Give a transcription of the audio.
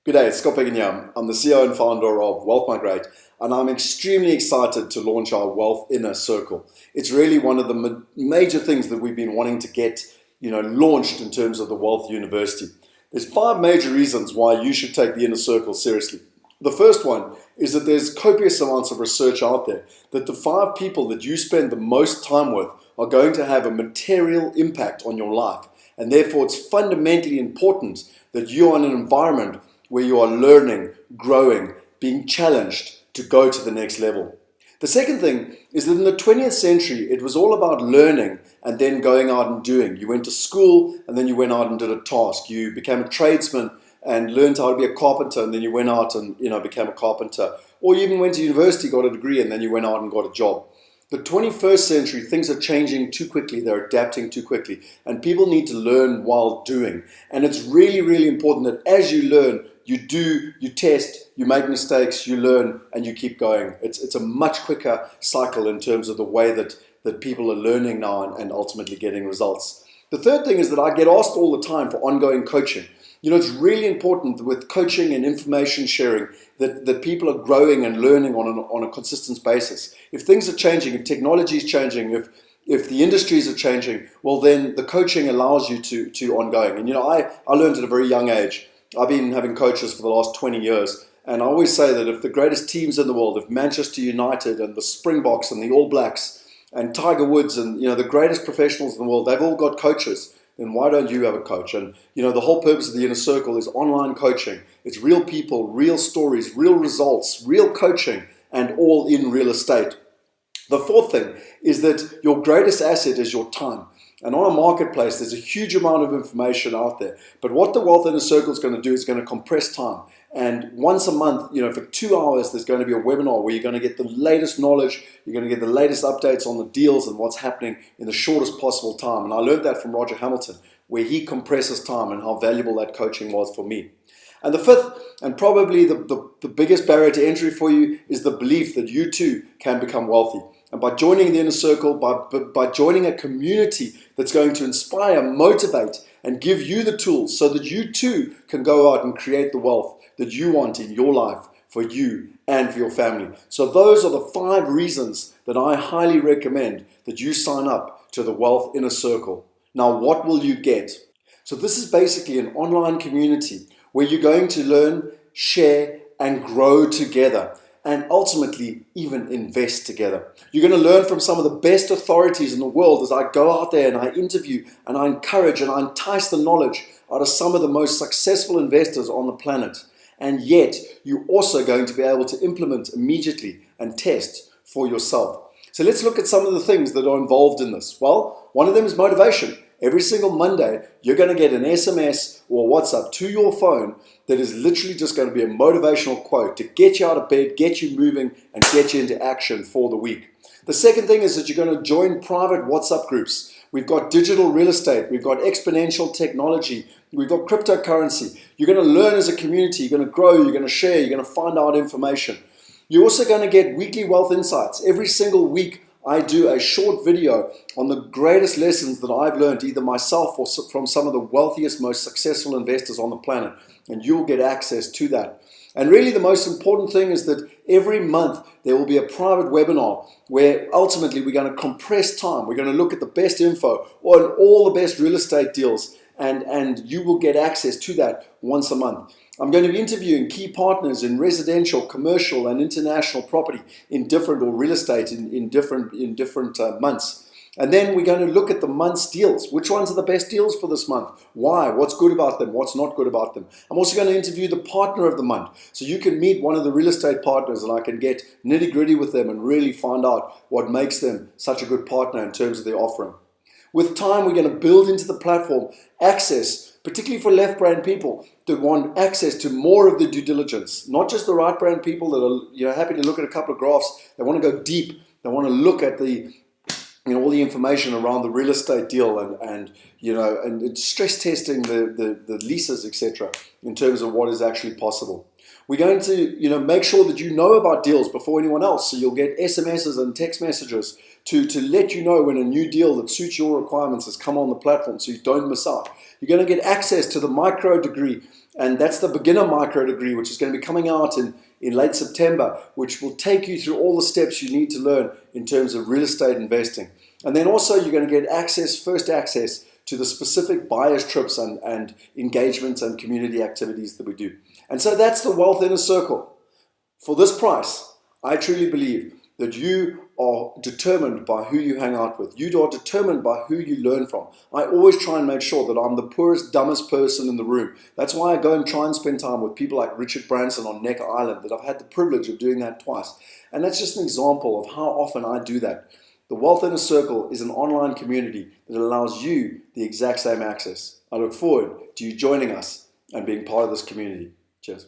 G'day, it's Scott Peggin. I'm the CEO and founder of Migrate, and I'm extremely excited to launch our Wealth Inner Circle. It's really one of the major things that we've been wanting to get launched in terms of the WealthUniversity. There's 5 major reasons why you should take the Inner Circle seriously. The first one is that there's copious amounts of research out there that the 5 people that you spend the most time with are going to have a material impact on your life, and therefore it's fundamentally important that you're in an environment where you are learning, growing, being challenged to go to the next level. The second thing is that in the 20th century, it was all about learning and then going out and doing. You went to school and then you went out and did a task. You became a tradesman and learned how to be a carpenter, and then you went out and became a carpenter. Or you even went to university, got a degree, and then you went out and got a job. The 21st century, things are changing too quickly, they're adapting too quickly, and people need to learn while doing. And it's really, really important that as you learn, you do, you test, you make mistakes, you learn, and you keep going. It's a much quicker cycle in terms of the way that people are learning now and ultimately getting results. The third thing is that I get asked all the time for ongoing coaching. It's really important with coaching and information sharing that people are growing and learning on a consistent basis. If things are changing, if technology is changing, if the industries are changing, well then the coaching allows you to ongoing. And I learned at a very young age. I've been having coaches for the last 20 years, and I always say that if the greatest teams in the world, if Manchester United and the Springboks and the All Blacks and Tiger Woods and the greatest professionals in the world, they've all got coaches, then why don't you have a coach? And the whole purpose of the Inner Circle is online coaching. It's real people, real stories, real results, real coaching, and all in real estate. The fourth thing is that your greatest asset is your time. And on a marketplace, there's a huge amount of information out there. But what the Wealth Inner Circle is going to do is going to compress time. And once a month, for 2 hours, there's going to be a webinar where you're going to get the latest knowledge, you're going to get the latest updates on the deals and what's happening in the shortest possible time. And I learned that from Roger Hamilton, where he compresses time, and how valuable that coaching was for me. And the fifth, and probably the biggest barrier to entry for you, is the belief that you too can become wealthy. And by joining the Inner Circle, by joining a community that's going to inspire, motivate, and give you the tools so that you too can go out and create the wealth that you want in your life for you and for your family. So those are the 5 reasons that I highly recommend that you sign up to the Wealth Inner Circle. Now, what will you get? So this is basically an online community where you're going to learn, share, and grow together, and ultimately even invest together. You're going to learn from some of the best authorities in the world as I go out there and I interview and I encourage and I entice the knowledge out of some of the most successful investors on the planet. And yet, you're also going to be able to implement immediately and test for yourself. So let's look at some of the things that are involved in this. Well, one of them is motivation. Every single Monday, you're going to get an SMS or WhatsApp to your phone that is literally just going to be a motivational quote to get you out of bed, get you moving, and get you into action for the week. The second thing is that you're going to join private WhatsApp groups. We've got digital real estate, we've got exponential technology, we've got cryptocurrency. You're going to learn as a community, you're going to grow, you're going to share, you're going to find out information. You're also going to get weekly wealth insights. Every single week, I do a short video on the greatest lessons that I've learned, either myself or from some of the wealthiest, most successful investors on the planet, and you'll get access to that. And really the most important thing is that every month there will be a private webinar where ultimately we're going to compress time. We're going to look at the best info on all the best real estate deals, and you will get access to that once a month. I'm going to be interviewing key partners in residential, commercial, and international property or real estate in different months. And then we're going to look at the month's deals. Which ones are the best deals for this month? Why? What's good about them? What's not good about them? I'm also going to interview the partner of the month. So you can meet one of the real estate partners and I can get nitty-gritty with them and really find out what makes them such a good partner in terms of their offering. With time, we're going to build into the platform access, particularly for left brain people that want access to more of the due diligence, not just the right brain people that are happy to look at a couple of graphs. They want to go deep. They want to look at all the information around the real estate deal and stress testing the leases, etc., in terms of what is actually possible. We're going to make sure that you know about deals before anyone else. So you'll get SMSs and text messages to let you know when a new deal that suits your requirements has come on the platform so you don't miss out. You're going to get access to the micro degree And that's the beginner micro degree, which is going to be coming out in late September, which will take you through all the steps you need to learn in terms of real estate investing. And then also you're going to get first access to the specific buyers trips and engagements and community activities that we do. And so that's the Wealth Inner Circle. For this price, I truly believe that you are determined by who you hang out with. You are determined by who you learn from. I always try and make sure that I'm the poorest, dumbest person in the room. That's why I go and try and spend time with people like Richard Branson on Necker Island, that I've had the privilege of doing that twice. And that's just an example of how often I do that. The Wealth Inner Circle is an online community that allows you the exact same access. I look forward to you joining us and being part of this community. Cheers.